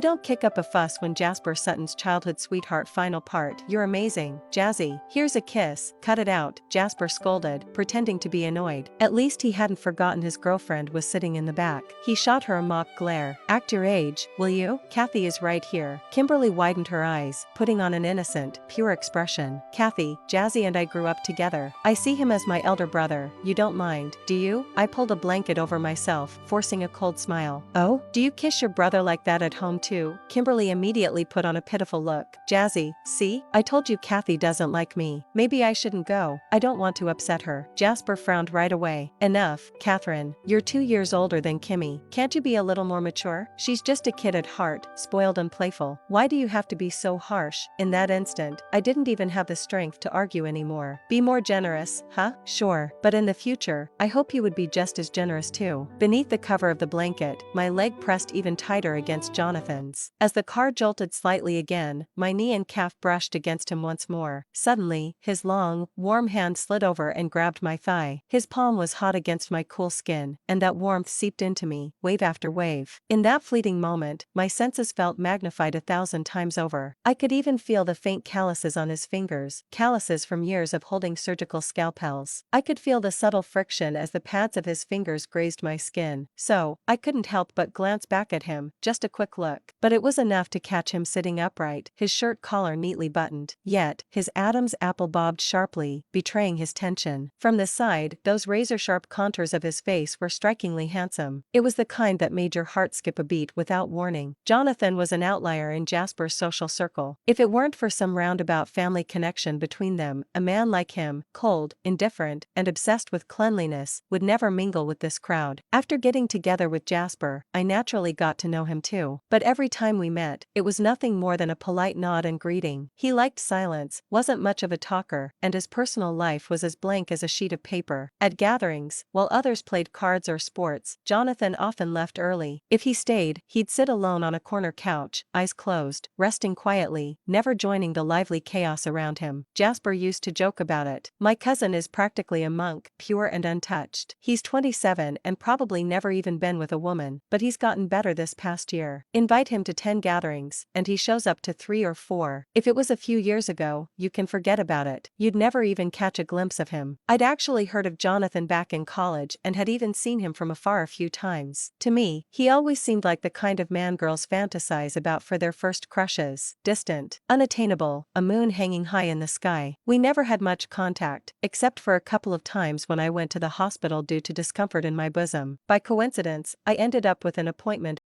don't kick up a fuss when Jasper Sutton's childhood sweetheart final part. You're amazing, Jazzy. Here's a kiss. Cut it out, Jasper scolded, pretending to be annoyed. At least he hadn't forgotten his girlfriend was sitting in the back. He shot her a mock glare. Act your age, will you? Kathy is right here. Kimberly widened her eyes, putting on an innocent, pure expression. Kathy, Jazzy and I grew up together. I see him as my elder brother. You don't mind, do you? I pulled a blanket over myself, forcing a cold smile. Oh? Do you kiss your brother like that at home too? Kimberly immediately put on a pitiful look. Jazzy, see? I told you Kathy doesn't like me. Maybe I shouldn't go. I don't want to upset her. Jasper frowned right away. Enough, Catherine. You're 2 years older than Kimmy. Can't you be a little more mature? She's just a kid at heart, spoiled and playful. Why do you have to be so harsh? In that instant, I didn't even have the strength to argue anymore. Be more generous, huh? Sure. But in the future, I hope you would be just as generous too. Beneath the cover of the blanket, my leg pressed even tighter against Jonathan's. As the car jolted slightly again, my knee and calf brushed against him once more. Suddenly, his long, warm hand slid over and grabbed my thigh. His palm was hot against my cool skin, and that warmth seeped into me, wave after wave. In that fleeting moment, my senses felt magnified 1,000 times over. I could even feel the faint calluses on his fingers, calluses from years of holding surgical scalpels. I could feel the subtle friction as the pads of his fingers grazed my skin. So, I couldn't help but glance back at him, just a quick look. But it was enough to catch him sitting upright, his shirt collar neatly buttoned. Yet, his Adam's apple bobbed sharply, betraying his tension. From the side, those razor-sharp contours of his face were strikingly handsome. It was the kind that made your heart skip a beat without warning. Jonathan was an outlier in Jasper's social circle. If it weren't for some roundabout family connection between them, a man like him, cold, indifferent, and obsessed with cleanliness, would never mingle with this crowd. After getting together with Jasper, I naturally got to know him too. But every time we met, it was nothing more than a polite nod and greeting. He liked silence, wasn't much of a talker, and his personal life was as blank as a sheet of paper. At gatherings, while others played cards or sports, Jonathan often left early. If he stayed, he'd sit alone on a corner couch, eyes closed, resting quietly, never joining the lively chaos around him. Jasper used to joke about it. My cousin is practically a monk, pure and untouched. He's 27 and probably never even been with a woman, but he's gotten better this past year. Invite him to 10 gatherings, and he shows up to 3 or 4. If it was a few years ago, you can forget about it. You'd never even catch a glimpse of him. I'd actually heard of Jonathan back in college and had even seen him from afar a few times. To me, he always seemed like the kind of man girls fantasize about for their first crushes. Distant, unattainable, a moon hanging high in the sky. We never had much contact, except for a couple of times when I went to the hospital due to discomfort in my bosom. By coincidence, I ended up with an appointment